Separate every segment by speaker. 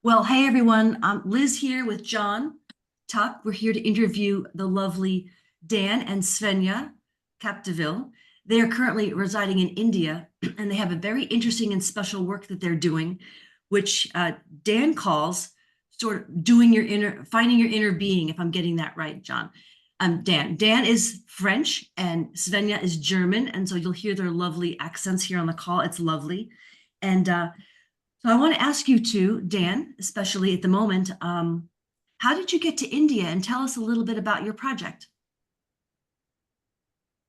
Speaker 1: Well, hey everyone, Liz here with John Tuck. We're here to interview the lovely Dan and Svenja Capdeville. They are currently residing in India, and they have a very interesting and special work that they're doing, which Dan calls sort of finding your inner being, if I'm getting that right, John. Dan is French and Svenja is German, and so you'll hear their lovely accents here on the call. It's lovely. And so I want to ask you too, Dan, especially at the moment, how did you get to India, and tell us a little bit about your project?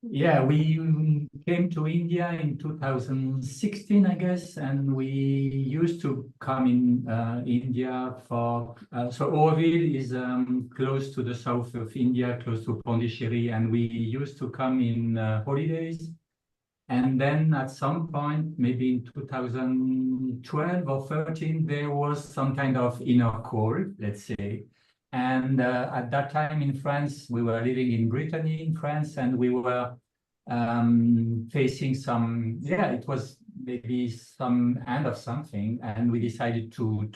Speaker 2: Yeah, we came to India in 2016, I guess, and we used to come in India for, so Auroville is close to the south of India, close to Pondicherry, and we used to come in holidays. And then at some point, maybe in 2012 or 13, there was some kind of inner call, let's say. And at that time in France, we were living in Brittany in France, and we were facing some, it was maybe some end of something, and we decided to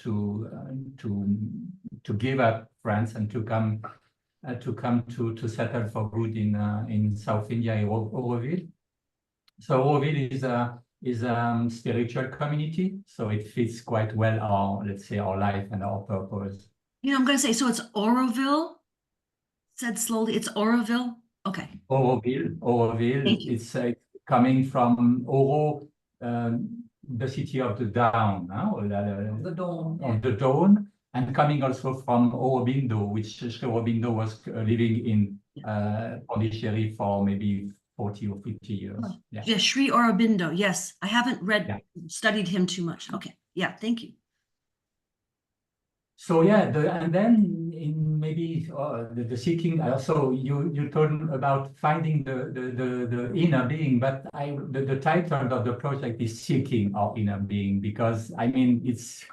Speaker 2: give up France and to come to settle for good in South India, in Auroville. So Auroville is a spiritual community, so it fits quite well our, let's say, our life and our purpose.
Speaker 1: I'm going to say, so it's Auroville, said slowly, it's Auroville? Okay.
Speaker 2: Auroville. It's coming from Oro, the city of the dawn,
Speaker 1: The dawn.
Speaker 2: Of the dawn, and coming also from Aurobindo, which Aurobindo was living in Pondicherry for maybe 40 or 50 years.
Speaker 1: Oh. Yeah, Sri Aurobindo. Yes, I haven't studied him too much. Okay, yeah, thank you.
Speaker 2: So and then in maybe the seeking. So you told about finding the inner being, but the title of the project is Seeking Our Inner Being, because I mean it's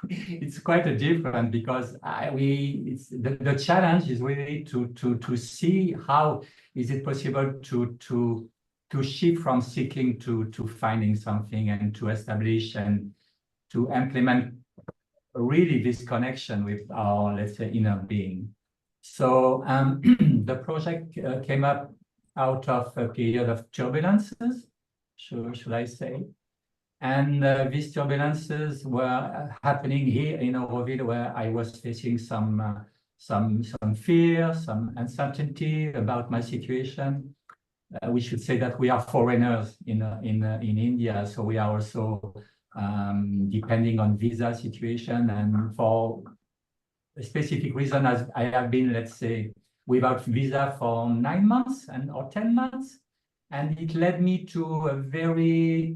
Speaker 2: quite a different, because the challenge is really to see how is it possible to shift from seeking to finding something, and to establish and to implement really this connection with our, let's say, inner being. So the project came up out of a period of turbulences, should I say. And these turbulences were happening here in Auroville, where I was facing some fear, some uncertainty about my situation. We should say that we are foreigners in India, so we are also depending on visa situation, and for a specific reason, as I have been, let's say, without visa for 9 months or 10 months, and it led me to a very,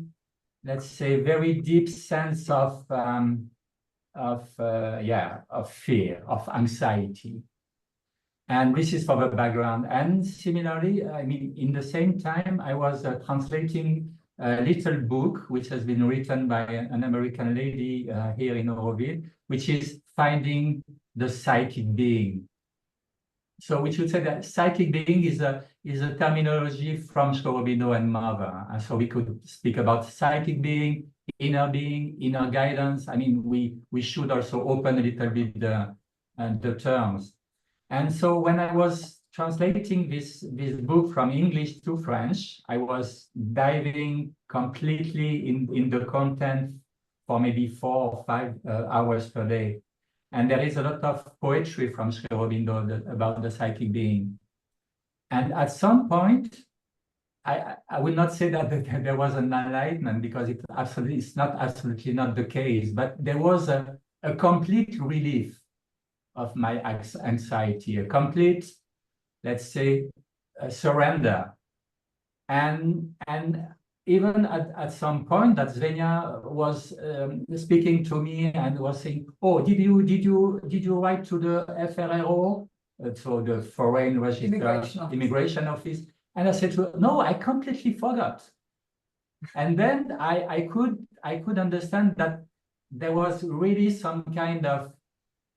Speaker 2: let's say, very deep sense of fear, of anxiety. And this is for the background. And similarly, I mean, in the same time, I was translating a little book which has been written by an American lady here in Auroville, which is Finding the Psychic Being. So we should say that psychic being is a terminology from Aurobindo and Mother. And so we could speak about psychic being, inner guidance. I mean, we should also open a little bit the terms. And so when I was translating this book from English to French, I was diving completely in the content for maybe 4 or 5 hours per day. And there is a lot of poetry from Sri Aurobindo about the psychic being. And at some point, I will not say that there was an enlightenment, because it's absolutely not the case, but there was a complete relief of my anxiety, a complete, let's say, surrender. And even at some point that Svenja was speaking to me and was saying, "Oh, did you write to the FRRO, so the Foreign Register Immigration Office?" And I said to her, "No, I completely forgot." And then I could understand that there was really some kind of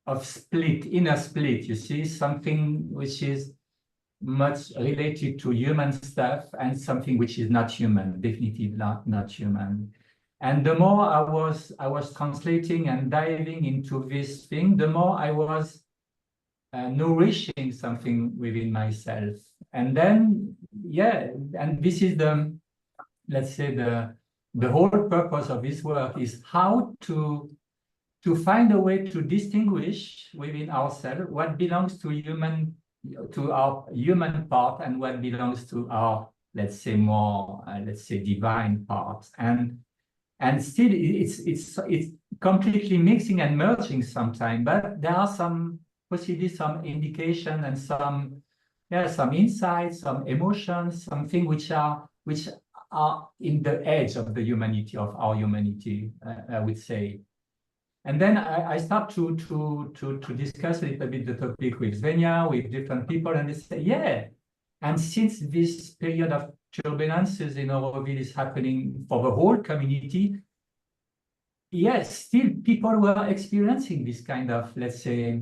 Speaker 2: inner split, you see, something which is much related to human stuff and something which is not human, definitely not human. And the more I was translating and diving into this thing, the more I was nourishing something within myself. And then, yeah, and this is the, let's say, the whole purpose of this work is how to find a way to distinguish within ourselves what belongs to our human part and what belongs to our, let's say, more, let's say, divine part. And still it's completely mixing and merging sometimes, but there are possibly some indication and some insights, some emotions, something which are in the edge of the humanity, of our humanity, I would say. And then I start to discuss a little bit the topic with Svenja, with different people, and they say, yeah. And since this period of turbulences in Auroville is happening for the whole community, yes, still people were experiencing this kind of, let's say,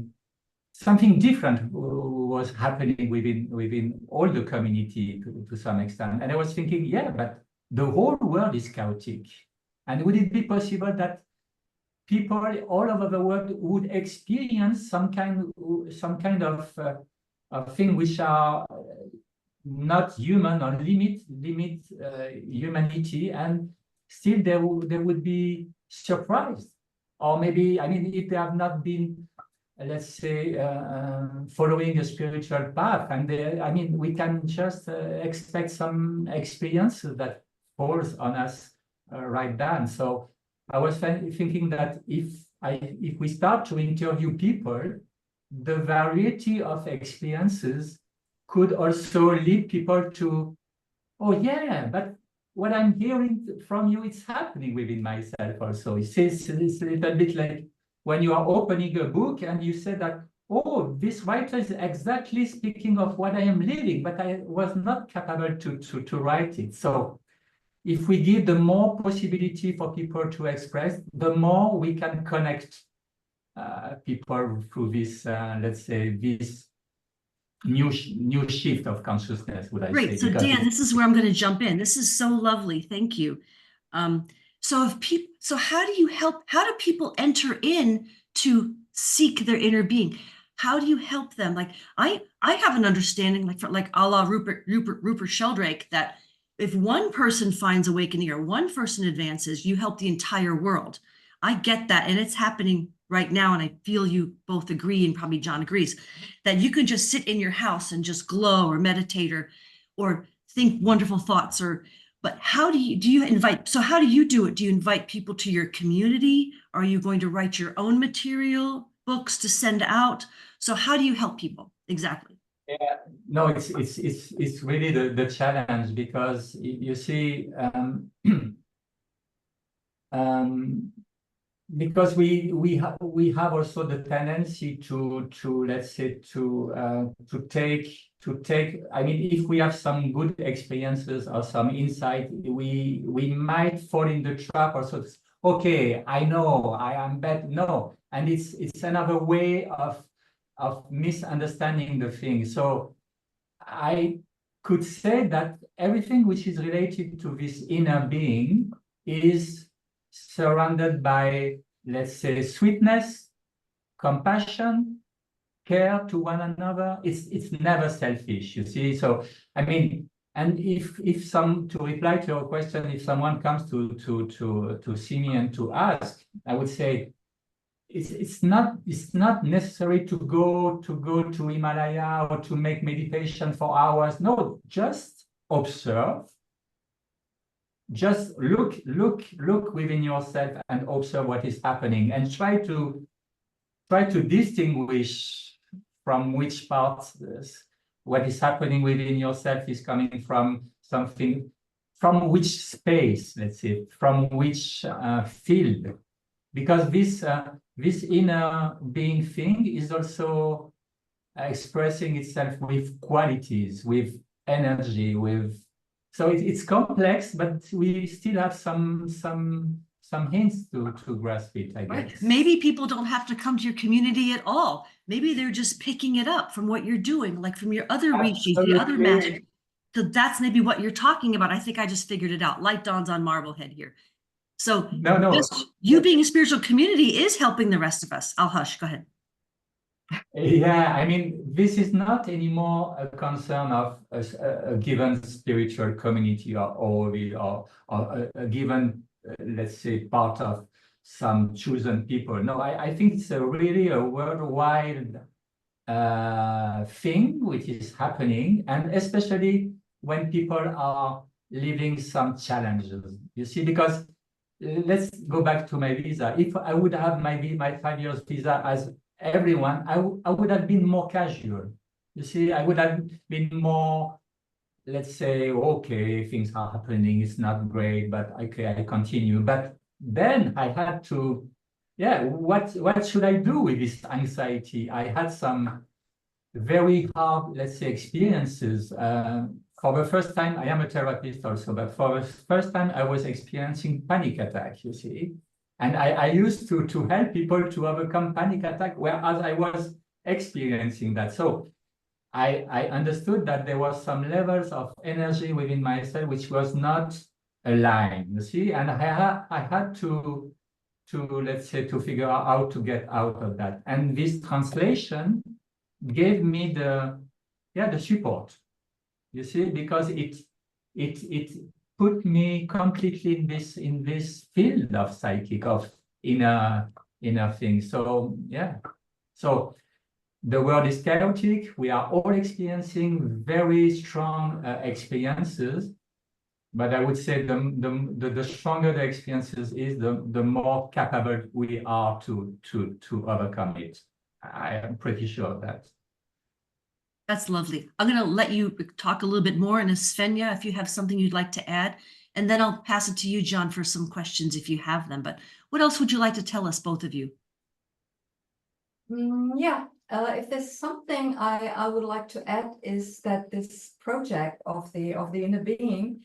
Speaker 2: something different was happening within all the community to some extent. And I was thinking, yeah, but the whole world is chaotic. And would it be possible that people all over the world would experience some kind of thing which are not human or limit humanity, and still they would be surprised, or maybe, I mean, if they have not been, let's say, following a spiritual path, and I mean, we can just expect some experience that falls on us right then. So I was thinking that if we start to interview people, the variety of experiences could also lead people to, oh yeah, but what I'm hearing from you, it's happening within myself also. It's a little bit like when you are opening a book and you say that, oh, this writer is exactly speaking of what I am living, but I was not capable to write it. So if we give the more possibility for people to express, the more we can connect people through this, let's say, this new shift of consciousness, would I say?
Speaker 1: Great. So Dan, this is where I'm going to jump in. This is so lovely. Thank you. So how do people enter in to seek their inner being? How do you help them? Like I have an understanding, like a la Rupert Sheldrake, that if one person finds awakening or one person advances, you help the entire world. I get that, and it's happening right now, and I feel you both agree, and probably John agrees, that you can just sit in your house and just glow or meditate or think wonderful thoughts. But how do you invite? So how do you do it? Do you invite people to your community? Are you going to write your own material, books to send out? So how do you help people exactly?
Speaker 2: Yeah, no, it's really the challenge, because you see, because we have also the tendency to let's say to take. I mean, if we have some good experiences or some insight, we might fall in the trap also. Okay, I know I am bad. No, and it's another way of misunderstanding the thing. So I could say that everything which is related to this inner being is surrounded by, let's say, sweetness, compassion, care to one another. It's never selfish, you see. So I mean, and if to reply to your question, if someone comes to see me and to ask, I would say, it's not necessary to go to Himalaya or to make meditation for hours. No, just observe. Just look within yourself and observe what is happening, and try to distinguish from which part what is happening within yourself is coming from something, from which space, let's say, from which field. Because this inner being thing is also expressing itself with qualities, with energy, so it's complex, but we still have some hints to grasp it, I guess.
Speaker 1: Right. Maybe people don't have to come to your community at all. Maybe they're just picking it up from what you're doing, like from your other reachings, the other magic. So that's maybe what you're talking about. I think I just figured it out. Light dawns on Marblehead here. So
Speaker 2: No.
Speaker 1: just you being a spiritual community is helping the rest of us. I'll hush. Go ahead.
Speaker 2: Yeah, I mean, this is not anymore a concern of a given spiritual community or a given, let's say, part of some chosen people. No, I think it's really a worldwide thing which is happening, and especially when people are living some challenges. You see, because let's go back to my visa. If I would have my 5 years visa as everyone, I would have been more casual. You see, I would have been more, let's say, okay, things are happening, it's not great, but okay, I continue. But then I had to, yeah, what should I do with this anxiety? I had some very hard, let's say, experiences. For the first time, I am a therapist also, but for the first time, I was experiencing panic attack, you see. And I used to help people to overcome panic attack, whereas I was experiencing that. So I understood that there was some levels of energy within myself which was not aligned, you see. And I had to let's say, to figure out how to get out of that. And this translation gave me the support, you see, because it put me completely in this field of psychic, of inner things. So yeah, so the world is chaotic. We are all experiencing very strong experiences, but I would say the stronger the experiences is, the more capable we are to overcome it. I am pretty sure of that.
Speaker 1: That's lovely. I'm going to let you talk a little bit more, and Svenja, if you have something you'd like to add, and then I'll pass it to you, John, for some questions if you have them. But what else would you like to tell us, both of you?
Speaker 3: If there's something I would like to add, is that this project of the inner being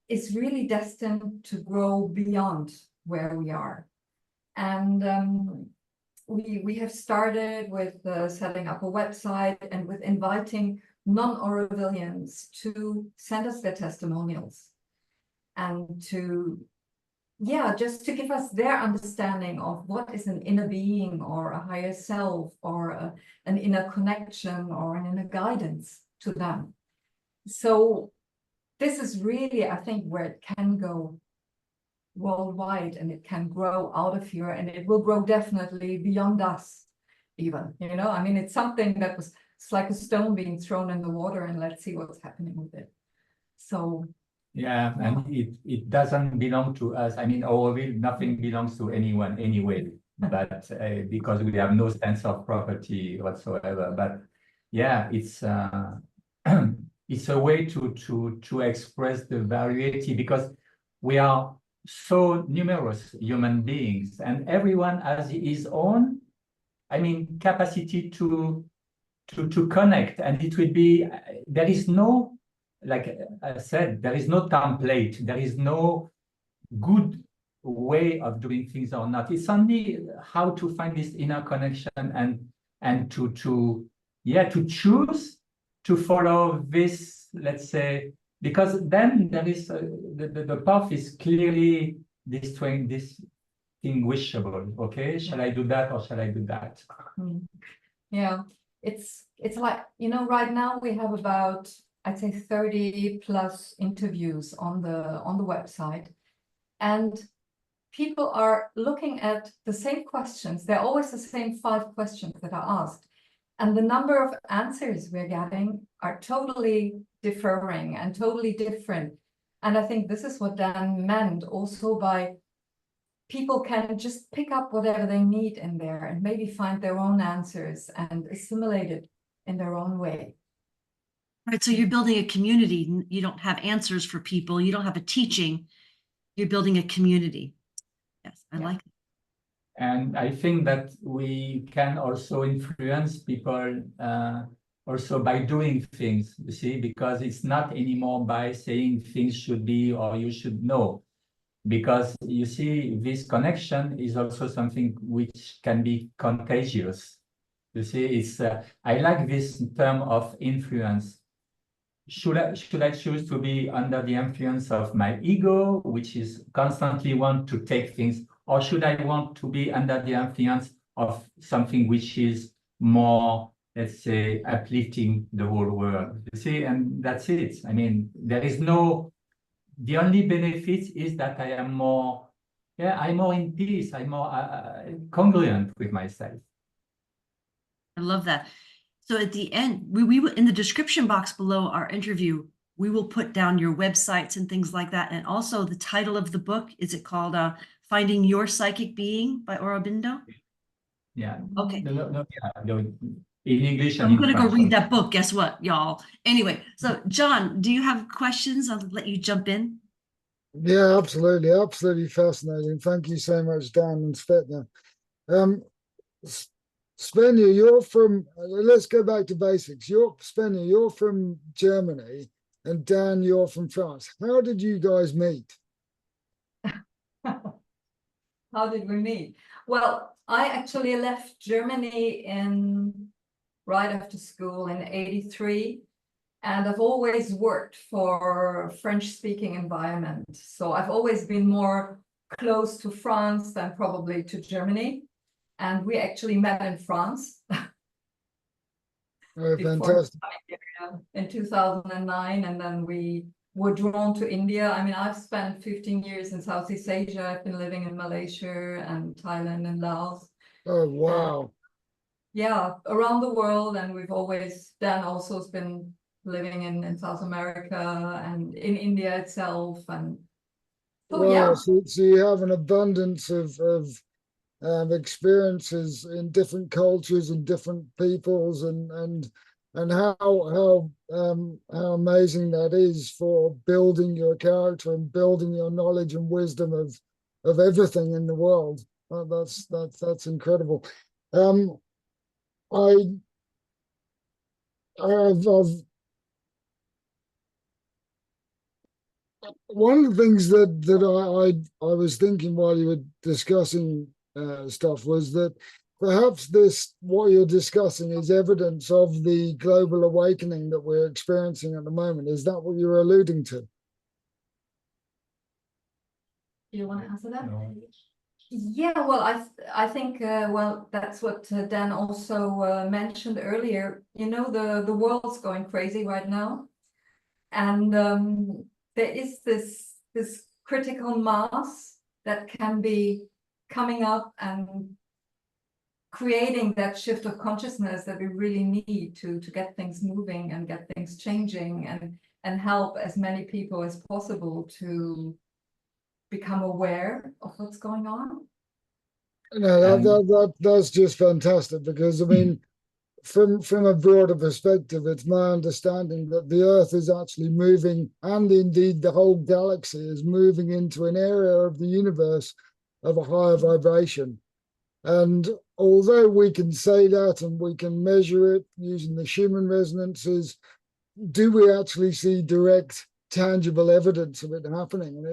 Speaker 3: is really destined to grow beyond where we are. And we have started with setting up a website and with inviting non-Aurovilians to send us their testimonials, and just to give us their understanding of what is an inner being or a higher self or an inner connection or an inner guidance to them. So this is really, I think, where it can go worldwide, and it can grow out of here, and it will grow definitely beyond us even, I mean, it's something that it's like a stone being thrown in the water, and let's see what's happening with it. So
Speaker 2: yeah, and it doesn't belong to us. I mean, nothing belongs to anyone anyway, but because we have no sense of property whatsoever. But yeah, it's it's a way to express the variety, because we are so numerous human beings, and everyone has his own, I mean, capacity to connect. And it will be, there is no, like I said, there is no template, there is no good way of doing things or not. It's only how to find this inner connection, and to choose to follow this, let's say, because then there is the path is clearly distinguishable. Okay, shall I do that or shall I do that?
Speaker 3: Yeah, it's like, right now we have about, I'd say, 30 plus interviews on the website, and people are looking at the same questions. They're always the same 5 questions that are asked, and the number of answers we're getting are totally differing and totally different. And I think this is what Dan meant also by people can just pick up whatever they need in there and maybe find their own answers and assimilate it in their own way.
Speaker 1: Right, so you're building a community. You don't have answers for people. You don't have a teaching. You're building a community. Yes, I like it.
Speaker 2: And I think that we can also influence people also by doing things, you see, because it's not anymore by saying things should be or you should know. Because you see, this connection is also something which can be contagious. You see, it's I like this term of influence. should I choose to be under the influence of my ego, which is constantly want to take things, or should I want to be under the influence of something which is more, let's say, uplifting the whole world? You see, and that's it. I mean, there is no, the only benefit is that I am more, yeah, I'm more in peace. I'm more congruent with myself.
Speaker 1: I love that. So at the end, we will, in the description box below our interview, we will put down your websites and things like that. And also the title of the book, is it called Finding Your Psychic Being by Aurobindo?
Speaker 2: Yeah.
Speaker 1: Okay.
Speaker 2: No, in English and
Speaker 1: I'm
Speaker 2: in
Speaker 1: going to go
Speaker 2: French.
Speaker 1: read that book. Guess what, y'all? Anyway, so John, do you have questions? I'll let you jump in.
Speaker 4: Yeah, absolutely. Absolutely fascinating. Thank you so much, Dan and Svenja. Svenja, you're from, let's go back to basics. Svenja, you're from Germany, and Dan, you're from France. How did you guys meet?
Speaker 3: How did we meet? Well, I actually left Germany right after school in '83, and I've always worked for French-speaking environment. So I've always been more close to France than probably to Germany. And we actually met in France.
Speaker 4: Oh, fantastic.
Speaker 3: In 2009, and then we were drawn to India. I mean, I've spent 15 years in Southeast Asia. I've been living in Malaysia and Thailand and Laos.
Speaker 4: Oh, wow.
Speaker 3: Yeah, around the world. And Dan also has been living in South America and in India itself. And so,
Speaker 4: Wow,
Speaker 3: yeah.
Speaker 4: so you have an abundance of experiences in different cultures and different peoples, and how amazing that is for building your character and building your knowledge and wisdom of everything in the world. That's incredible. I've one of the things that I was thinking while you were discussing stuff was that perhaps what you're discussing is evidence of the global awakening that we're experiencing at the moment. Is that what you're alluding to?
Speaker 3: You want to answer that?
Speaker 2: No.
Speaker 3: Yeah, well, I think well, that's what Dan also mentioned earlier. You know, the world's going crazy right now, and there is this critical mass that can be coming up and creating that shift of consciousness that we really need to get things moving and get things changing and help as many people as possible to become aware of what's going on.
Speaker 4: No, that's just fantastic, because I mean, from a broader perspective, it's my understanding that the Earth is actually moving, and indeed the whole galaxy is moving into an area of the universe of a higher vibration. And although we can say that and we can measure it using the Schumann resonances, do we actually see direct, tangible evidence of it happening?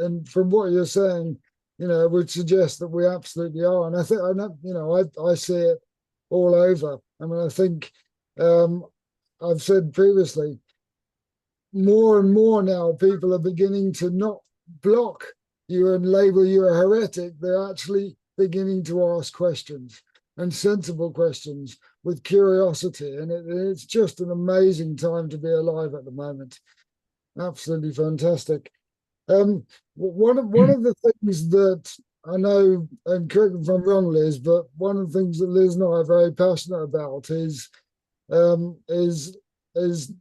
Speaker 4: And from what you're saying, it would suggest that we absolutely are. And I think, I see it all over. I mean, I think I've said previously, more and more now people are beginning to not block you and label you a heretic. They're actually beginning to ask questions, and sensible questions, with curiosity. And it's just an amazing time to be alive at the moment. Absolutely fantastic. One of the things that I know, and correct me if I'm wrong, Liz, but one of the things that Liz and I are very passionate about is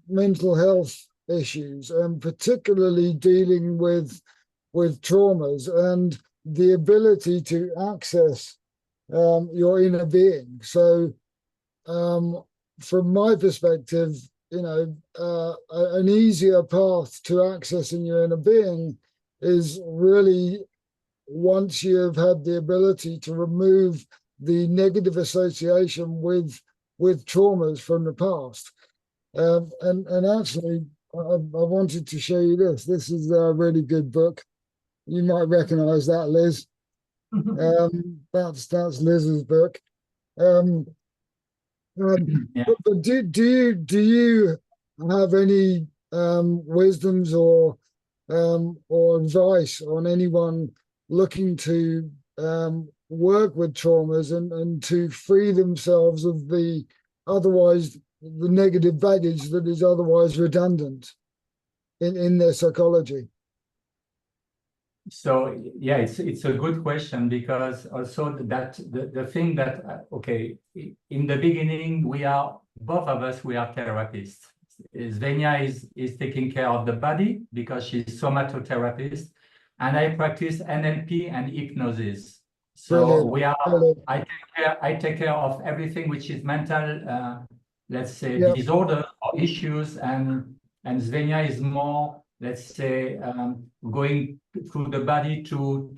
Speaker 4: mental health issues, and particularly dealing with traumas and the ability to access your inner being. So from my perspective, an easier path to accessing your inner being is really, once you've had the ability to remove the negative association with traumas from the past. And actually, I wanted to show you this. This is a really good book. You might recognize that, Liz. That's Liz's book.
Speaker 2: Yeah.
Speaker 4: But do you have any wisdoms or advice on anyone looking to work with traumas and to free themselves of the negative baggage that is otherwise redundant in their psychology?
Speaker 2: So yeah, it's a good question, because also that the thing that okay, in the beginning both of us we are therapists. Svenja is taking care of the body because she's somatotherapist, and I practice NLP and hypnosis. So
Speaker 4: Brilliant.
Speaker 2: I take care of everything which is mental, let's say,
Speaker 4: Yeah.
Speaker 2: disorder or issues, and Svenja is more, let's say, going through the body to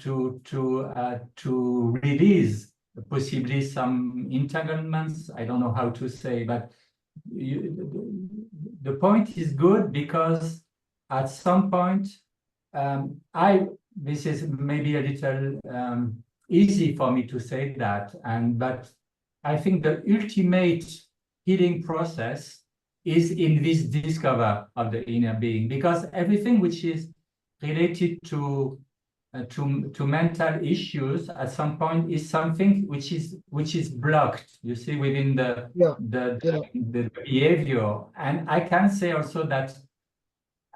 Speaker 2: release possibly some entanglements. I don't know how to say, but the point is good, because at some point, this is maybe a little easy for me to say that, but I think the ultimate healing process is in this discover of the inner being, because everything which is related to mental issues at some point is something which is blocked, you see, within the behavior. And I can say also that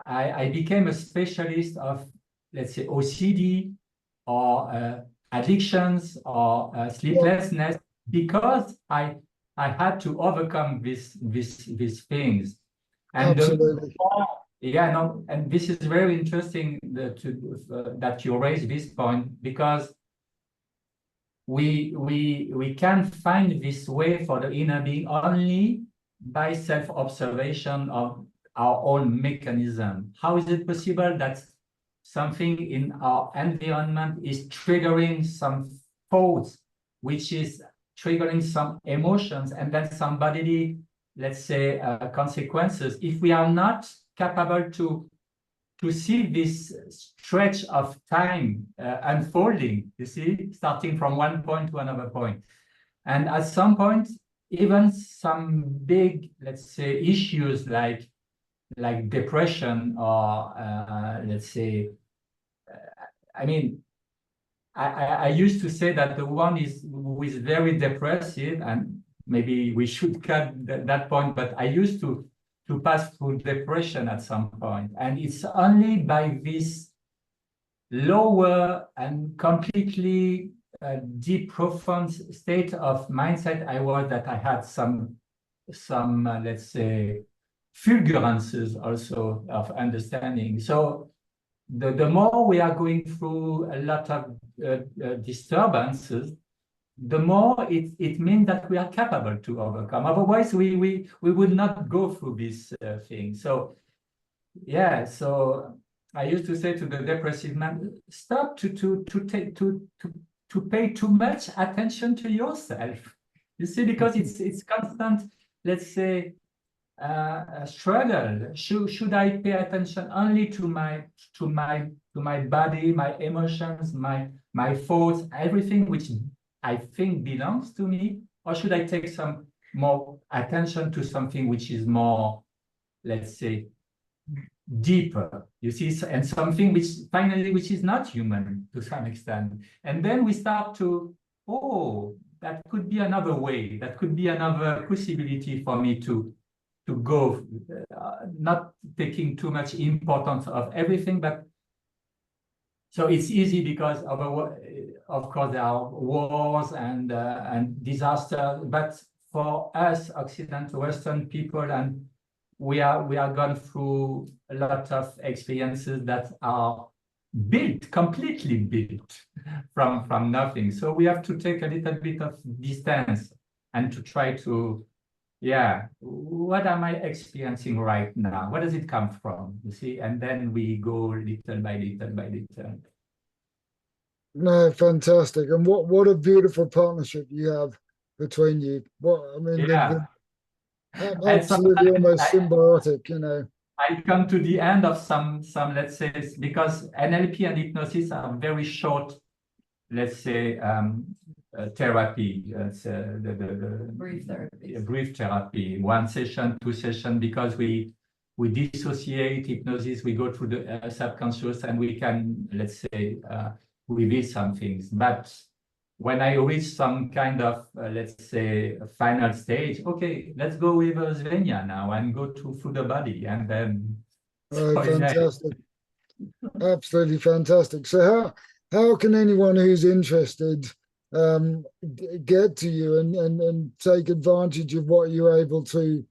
Speaker 2: I became a specialist of, let's say, OCD or addictions or sleeplessness, because I had to overcome these things. And
Speaker 4: Absolutely.
Speaker 2: and this is very interesting that you raise this point, because we can find this way for the inner being only by self-observation of our own mechanism. How is it possible that something in our environment is triggering some thoughts, which is triggering some emotions, and then some bodily, let's say, consequences? If we are not capable to see this stretch of time unfolding, you see, starting from one point to another point. And at some point, even some big, let's say, issues like depression or, let's say, I mean, I used to say that the one who is very depressive, and maybe we should cut that point, but I used to pass through depression at some point. And it's only by this lower and completely deep, profound state of mindset that I had some let's say, fulgurances also of understanding. So the more we are going through a lot of disturbances, the more it means that we are capable to overcome. Otherwise, we would not go through this thing. So, yeah. So I used to say to the depressive man, stop to pay too much attention to yourself. You see, because it's constant, let's say, struggle. Should I pay attention only to my body, my emotions, my thoughts, everything which I think belongs to me, or should I take some more attention to something which is more, let's say, deeper, you see, and something which finally which is not human to some extent? And then we start to, that could be another way, that could be another possibility for me to go, not taking too much importance of everything. But so it's easy because of course there are wars and disasters, but for us Occidental Western people, and we are gone through a lot of experiences that are completely built from nothing. So we have to take a little bit of distance and to try to, what am I experiencing right now? Where does it come from? You see, and then we go little by little by little.
Speaker 4: No, fantastic. And what a beautiful partnership you have between you. Absolutely almost symbiotic, you know.
Speaker 2: I come to the end of some, let's say, because NLP and hypnosis are very short, let's say, therapy. It's
Speaker 3: brief therapy.
Speaker 2: Brief therapy, 1 session, 2 sessions, because we we dissociate hypnosis, we go through the subconscious, and we can, let's say, reveal some things. But when I reach some kind of, let's say, final stage, okay, let's go with Svenja now and go through the body, and then
Speaker 4: fantastic. Absolutely fantastic. So how can anyone who's interested get to you and take advantage of what you're able to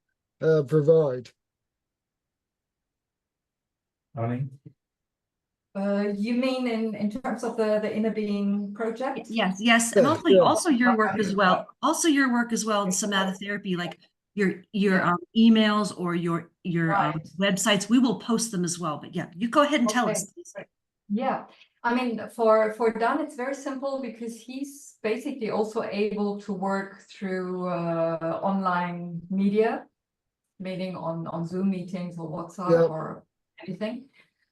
Speaker 4: provide?
Speaker 3: You mean in terms of the Inner Being project?
Speaker 1: Yes, yes,
Speaker 4: Yeah,
Speaker 1: and
Speaker 4: yeah.
Speaker 1: also your work as well. Also your work as well in somatotherapy, like your emails or your
Speaker 3: Right.
Speaker 1: websites. We will post them as well. But yeah, you go ahead and tell us.
Speaker 3: Yeah, I mean, for Dan, it's very simple because he's basically also able to work through online media, meaning on Zoom meetings or WhatsApp or anything.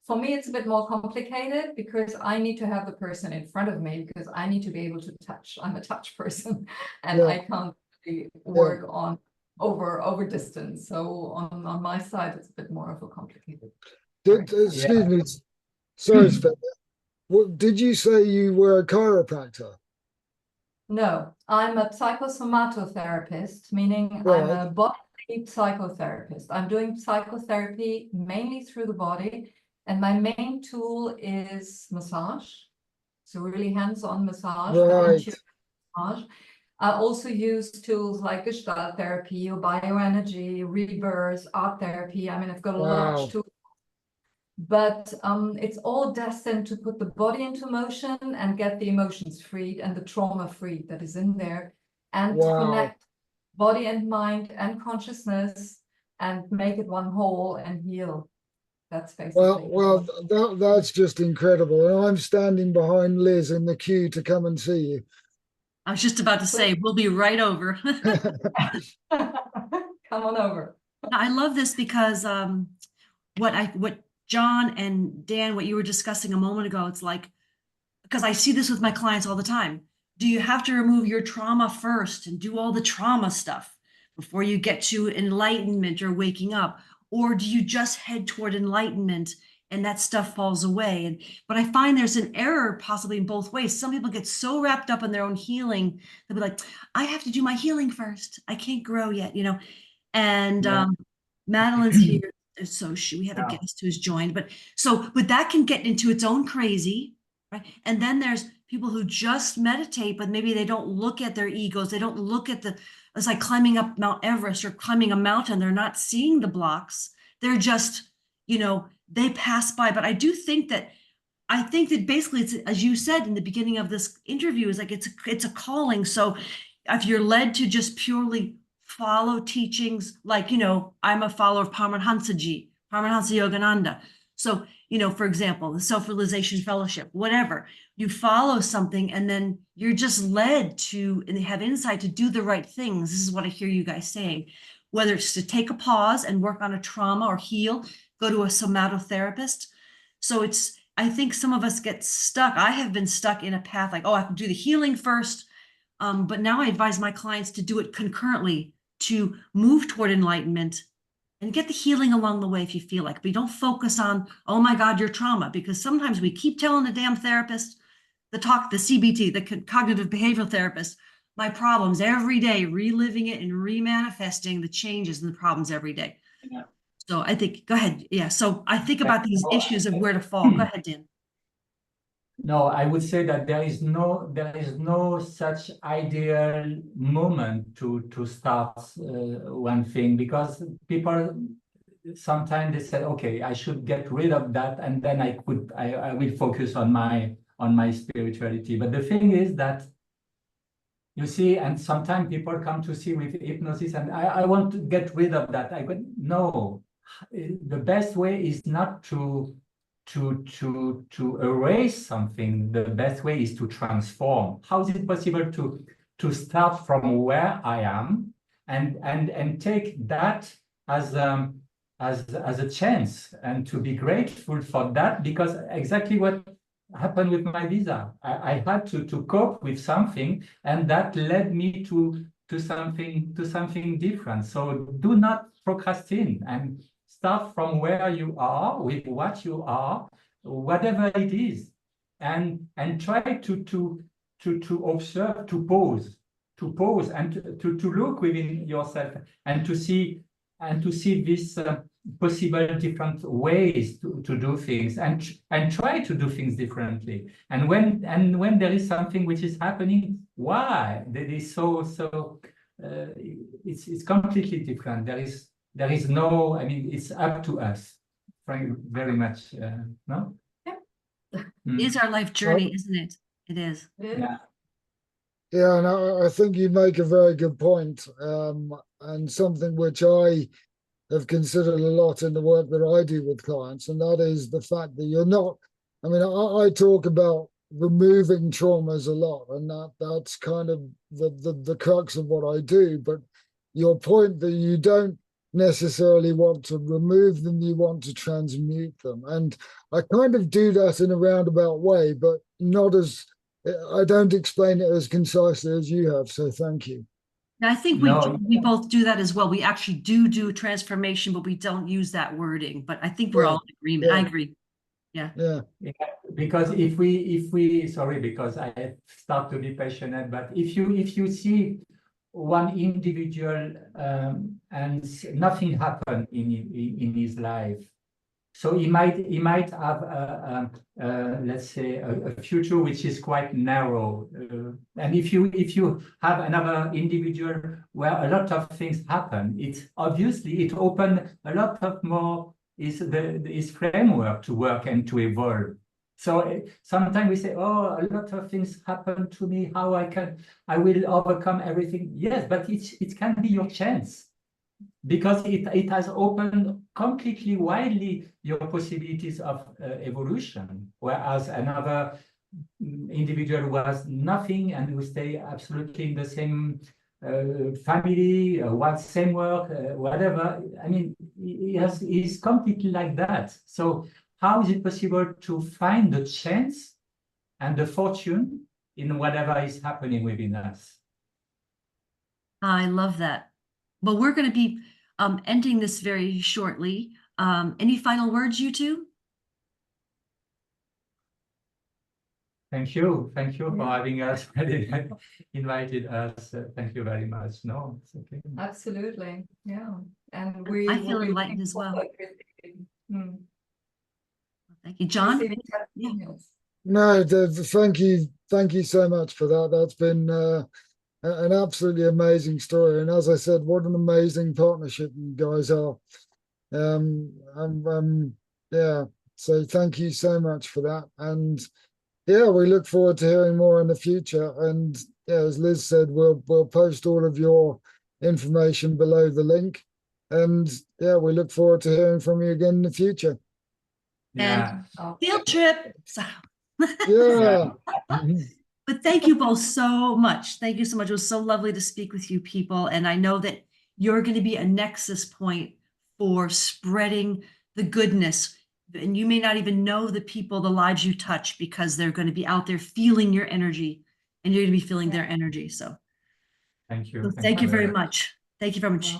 Speaker 3: For me, it's a bit more complicated because I need to have the person in front of me because I need to be able to touch. I'm a touch person, and I can't really work on over distance. So on my side, it's a bit more of a complicated.
Speaker 4: Excuse me, sorry, Svenja. Did you say you were a chiropractor?
Speaker 3: No, I'm a psychosomatotherapist, meaning I'm a body psychotherapist. I'm doing psychotherapy mainly through the body, and my main tool is massage. So really hands-on massage, massage. I also use tools like Gestalt therapy or bioenergy, rebirth, art therapy. I mean, I've got a large tool. But it's all destined to put the body into motion and get the emotions freed and the trauma freed that is in there, and connect body and mind and consciousness and make it one whole and heal. That's basically
Speaker 4: that's just incredible. And I'm standing behind Liz in the queue to come and see you.
Speaker 1: I was just about to say, we'll be right over.
Speaker 3: Come on over.
Speaker 1: I love this because what John and Dan, what you were discussing a moment ago, it's like, because I see this with my clients all the time. Do you have to remove your trauma first and do all the trauma stuff before you get to enlightenment or waking up? Or do you just head toward enlightenment and that stuff falls away? But I find there's an error possibly in both ways. Some people get so wrapped up in their own healing, they'll be like, I have to do my healing first. I can't grow yet, you know? And Madeline's here. So we have a guest who's joined, but that can get into its own crazy, right? And then there's people who just meditate, but maybe they don't look at their egos. They don't look at it's like climbing up Mount Everest or climbing a mountain. They're not seeing the blocks. They're just, they pass by. But I think that basically it's, as you said in the beginning of this interview, is like, it's a calling. So if you're led to just purely follow teachings, like, I'm a follower of Paramahansa Yogananda. So, for example, the Self-Realization Fellowship, whatever, you follow something and then you're just led to and have insight to do the right things. This is what I hear you guys saying, whether it's to take a pause and work on a trauma or heal, go to a somatotherapist. So I think some of us get stuck. I have been stuck in a path like, I have to do the healing first. But now I advise my clients to do it concurrently, to move toward enlightenment and get the healing along the way if you feel like. But you don't focus on, oh my God, your trauma, because sometimes we keep telling the damn therapist, the CBT, the cognitive behavioral therapist, my problems every day, reliving it and remanifesting the changes and the problems every day. Yeah. So I think, go ahead. Yeah. So I think about these issues of where to fall. Go ahead, Dan.
Speaker 2: No, I would say that there is no such ideal moment to start one thing, because people sometimes they say, okay, I should get rid of that, and then I will focus on my spirituality. But the thing is that, you see, and sometimes people come to see with hypnosis, and I want to get rid of that. I go, no, the best way is not to erase something. The best way is to transform. How is it possible to start from where I am and take that as a chance, and to be grateful for that, because exactly what happened with my visa, I had to cope with something, and that led me to something different. So do not procrastinate and start from where you are, with what you are, whatever it is, and try to observe, to pause and to look within yourself and to see this possible different ways to do things and try to do things differently. And when there is something which is happening, why that is so it's completely different. There is no, I mean, it's up to us very much. No.
Speaker 1: It is our life journey, isn't it? It is.
Speaker 2: Yeah.
Speaker 4: Yeah, and I think you make a very good point, and something which I have considered a lot in the work that I do with clients, and that is the fact that you're not, I mean, I talk about removing traumas a lot, and that's kind of the crux of what I do. But your point that you don't necessarily want to remove them, you want to transmute them. And I kind of do that in a roundabout way, but not as, I don't explain it as concisely as you have. So thank you.
Speaker 1: I think we both do that as well. We actually do transformation, but we don't use that wording. But I think we're all in agreement. I agree. Yeah.
Speaker 2: Because if we sorry, because I start to be passionate, but if you see one individual and nothing happened in his life, so he might have let's say a future which is quite narrow, and if you have another individual where a lot of things happen, it's obviously it open a lot of more is framework to work and to evolve. So sometimes we say, oh, a lot of things happen to me, how I will overcome everything. Yes, but it can be your chance, because it has opened completely widely your possibilities of evolution, whereas another individual was nothing and will stay absolutely in the same family, same work, whatever. I mean, he's completely like that. So how is it possible to find the chance and the fortune in whatever is happening within us?
Speaker 1: I love that. Well, we're going to be ending this very shortly. Any final words, you two?
Speaker 2: Thank you for having us, invited us. Thank you very much. No, it's okay.
Speaker 3: Absolutely, yeah. And
Speaker 1: I feel enlightened as well. Thank you, John. Yeah.
Speaker 4: No, thank you so much for that. That's been an absolutely amazing story, and as I said, what an amazing partnership you guys are. Yeah, so thank you so much for that, and yeah, we look forward to hearing more in the future. And yeah, as Liz said, we'll post all of your information below the link, and yeah, we look forward to hearing from you again in the future.
Speaker 1: And field trip. So.
Speaker 4: Yeah.
Speaker 1: But thank you both so much. Thank you so much. It was so lovely to speak with you people. And I know that you're going to be a nexus point for spreading the goodness. And you may not even know the people, the lives you touch, because they're going to be out there feeling your energy, and you're going to be feeling their energy. So
Speaker 2: thank you.
Speaker 1: So thank you very much. Thank you very much.